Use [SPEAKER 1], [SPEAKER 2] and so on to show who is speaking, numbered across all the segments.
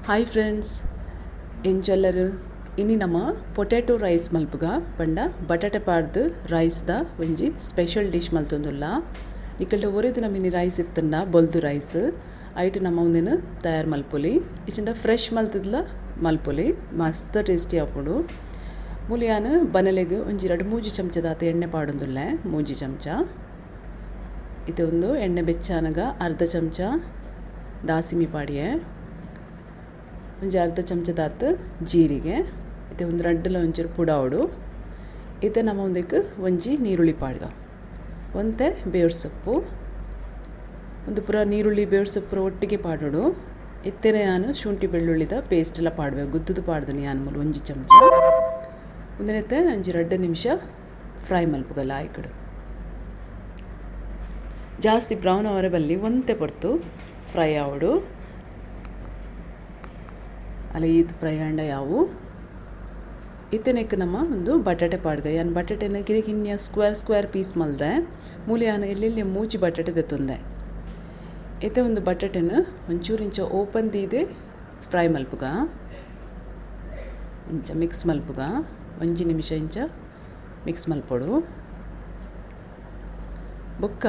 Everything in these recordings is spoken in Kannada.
[SPEAKER 1] ಹಾಯ್ ಫ್ರೆಂಡ್ಸ್, ಎಂಚೆಲ್ಲರು ಇನ್ನು ನಮ್ಮ ಪೊಟ್ಯಾಟೊ ರೈಸ್ ಮಲ್ಪುಗ ಪಂಡ ಬಟಾಟೆ ಪಾಡ್ದು ರೈಸ್ದ ಒಂಜಿ ಸ್ಪೆಷಲ್ ಡಿಶ್ ಮಲ್ತೊಂದುಲ್ಲ. ನಿಕಲ್ಡ ಒರೇ ದಿನ ಮಿನಿ ರೈಸ್ ಇತ್ತಂಡ ಬೊಲ್ದು ರೈಸ್ ಐಟ್ ನಮ್ಮ ಒಂದಿನ ತಯಾರು ಮಲ್ಪೊಲಿ. ಇಚ್ಚಿಂಡ ಫ್ರೆಶ್ ಮಲ್ತದ್ಲ ಮಲ್ಪೊಲಿ, ಮಸ್ತ್ ಟೇಸ್ಟಿ ಆಪುಂಡು. ಮುಲಿಯಾನು ಬನಲೆಗ್ ಒಂಜಿ 2-3 ಚಮಚದಾತ ಎಣ್ಣೆ ಪಾಡೊಂದುಲ್ಲೆ, 3 ಚಮಚ. ಇದೊಂದು ಎಣ್ಣೆ ಬೆಚ್ಚಾನಗ ಅರ್ಧ ಚಮಚ ದಾಸಿಮಿ ಪಾಡಿಯೆ, ಒಂಜಿ ಅರ್ಧ ಚಮಚದಾತ ಜೀರಿಗೆ, ಇದು ಒಂದು ರಡ್ಡಲ ಒಂಚೂರು ಪುಡಾವಡು. ಇದು ನಮ್ಮ ಒಂದಕ್ಕೆ ಒಂಜಿ ನೀರುಳ್ಳಿ ಪಾಡ್ಗ, ಒಂತೆ ಬೇವ್ರ ಸೊಪ್ಪು, ಒಂದು ಪುರ ನೀರುಳ್ಳಿ ಬೇವ್ರ ಸೊಪ್ಪು ಒಟ್ಟಿಗೆ ಪಾಡೋಡು. ಇತ್ತೇನೆ ನಾನು ಶುಂಠಿ ಬೆಳ್ಳುಳ್ಳಿದ ಪೇಸ್ಟ್ ಎಲ್ಲ ಪಾಡ್ಬೇಕು, ಗುದ್ದುದು ಪಾಡ್ದನಿ ನಾನು ಮೂಲ 1 ಚಮಚ. ಒಂದಿನತ್ತೆ ಒಂಜಿ 2 ನಿಮಿಷ ಫ್ರೈ ಮಲ್ಪುಗಲ್ಲ ಆಯ್ಕಡು. ಜಾಸ್ತಿ ಬ್ರೌನ್ ಅವರ ಬಲ್ಲಿ ಒಂತೆ ಪೊರ್ತು ಫ್ರೈ ಆವಡು. ಅಲ್ಲ ಇದು ಫ್ರೈ ಅಂಡ ಯಾವು ಇತ್ತನೆಕ್ಕೆ ನಮ್ಮ ಒಂದು ಬಟಾಟೆ ಪಾಡ್ಗ. ಯಾನು ಬಟಾಟೆನ ಗಿರಿಗಿನ್ಯ ಸ್ಕ್ವೇರ್ ಪೀಸ್ ಮಲ್ದೆ ಮೂಲಿ ಯಾನು ಎಲ್ಲೆಲ್ಲಿ ಮೂಜಿ ಬಟಾಟೆ ದೆತ್ತೊಂದೆ. ಇತ್ತೆ ಒಂದು ಬಟಾಟೆನ ಒಂಚೂರು ಇಂಚ ಓಪನ್ ದೀದೆ ಫ್ರೈ ಮಲ್ಪುಗ, ಇಂಚ ಮಿಕ್ಸ್ ಮಲ್ಪುಗ 1 ನಿಮಿಷ ಇಂಚ ಮಿಕ್ಸ್ ಮಲ್ಪೊಡು. ಬೊಕ್ಕ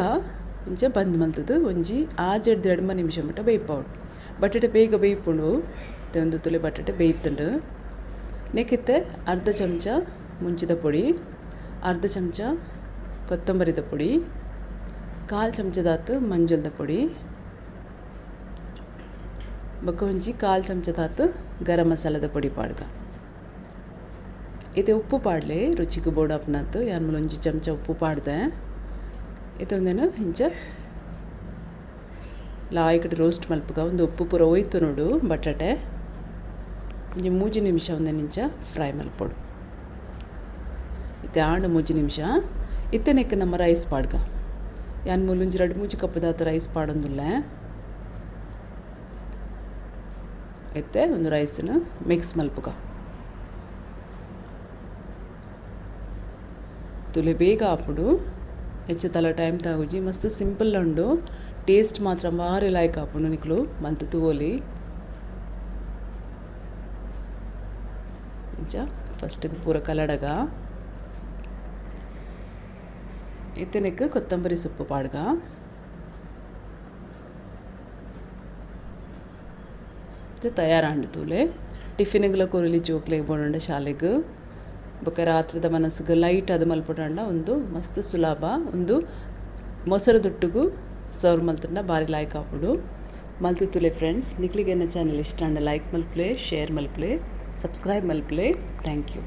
[SPEAKER 1] ಇಂಚ ಬಂದ್ ಮಲ್ತದು ಒಂಜಿ 2 ನಿಮಿಷ ಮಟ್ಟ ಬೇಯ್ಪೌಡು. ಬಟಾಟೆ ಬೇಗ ಬೇಯ್ಪುಂಡು. ಒಂದು ತುಲೆ ಬಟಾಟೆ ಬೇಯ್ತುಂಡು. ನೆಕ್ಕಿತ್ತೆ ಅರ್ಧ ಚಮಚ ಮುಂಚಿದ ಪುಡಿ, ಅರ್ಧ ಚಮಚ ಕೊತ್ತಂಬರಿದ ಪುಡಿ, 1/4 ಚಮಚದಾತು ಮಂಜುಳದ ಪುಡಿ, ಬೊಕ್ಕ ಒಂಜಿ 1/4 ಚಮಚದಾತು ಗರಂ ಮಸಾಲದ ಪುಡಿ ಪಾಡ್ಗ. ಇದು ಉಪ್ಪು ಪಾಡ್ಲೆ ರುಚಿಗೆ ಬೋಡಪ್ಪನತ್ತು. ಯಾನ್ 1 ಚಮಚ ಉಪ್ಪು ಪಾಡ್ದೆ. ಇದೊಂದೇನು ಇಂಚ ಲಾಯ್ಕಡೆ ರೋಸ್ಟ್ ಮಲ್ಪುಗ. ಒಂದು ಉಪ್ಪು ಪೂರ ಹೋಯ್ತು ನೋಡು ಬಟಾಟೆ. ಒಂಜಿ 3 ನಿಮಿಷ ಒಂದೆನಿಂಚ ಫ್ರೈ ಮಲ್ಪೊಡು. ಇತ್ತೆ 3 ನಿಮಿಷ ಇತ್ತೆನೆಕ್ಕೆ ನಮ್ಮ ರೈಸ್ ಪಾಡ್ಗ. ಯಾನ್ ಮೂಲೊಂಜಿ 2-3 ಕಪ್ಪದಾತ ರೈಸ್ ಪಾಡೊಂದುಲ್ಲೆ. ಇತ್ತೆ ಒಂದು ರೈಸನ್ನು ಮಿಕ್ಸ್ ಮಲ್ಪುಗ. ತುಲೆ ಬೇಗ ಆಪುಡು, ಹೆಚ್ಚು ತಲ ಟೈಮ್ ತಾಗುಜಿ. ಮಸ್ತ್ ಸಿಂಪಲ್ ಉಂಡು, ಟೇಸ್ಟ್ ಮಾತ್ರ ಭಾರಿ ಲೈಕ್ ಆಪುಂಡು ನಿಕ್ಲು ಮಂತ್ ತೂವೋಲಿ. ಇಂಚ ಫಸ್ಟಿಗೆ ಪೂರ ಕಲಡಗ ಇತ್ತನೆಕ್ಕೆ ಕೊತ್ತಂಬರಿ ಸೊಪ್ಪು ಪಾಡ್ಗ. ತಯಾರಾಂಡು ತೂಲೆ ಟಿಫಿನ್ಗಳ ಕೊರಲಿ ಜೋಕ್ಲೆಗೆ ಬೋಡಂಡ ಶಾಲೆಗೆ ಬೊಕ್ಕ ರಾತ್ರಿದ ಮನಸ್ಸಿಗೆ ಲೈಟ್ ಅದು ಮಲ್ಪೊಡಂಡ ಒಂದು ಮಸ್ತ್ ಸುಲಭ. ಒಂದು ಮೊಸರು ದೊಟ್ಟಿಗೂ ಸರ್ವ್ ಮಲ್ತಂಡ ಭಾರಿ ಲೈಕ್ ಆಪುಡು. ಮಲ್ತಿತ್ತುಲೆ ಫ್ರೆಂಡ್ಸ್, ನಿಕ್ಲಿಗೆ ನನ್ನ ಚಾನಲ್ ಇಷ್ಟ ಅಂಡ ಲೈಕ್ ಮಲ್ಪ್ಲೆ, ಶೇರ್ ಮಲ್ಪ್ಲೆ, ಸಬ್ಸ್ಕ್ರೈಬ್ ಮಲ್ಪ್ಲೆ. Thank you.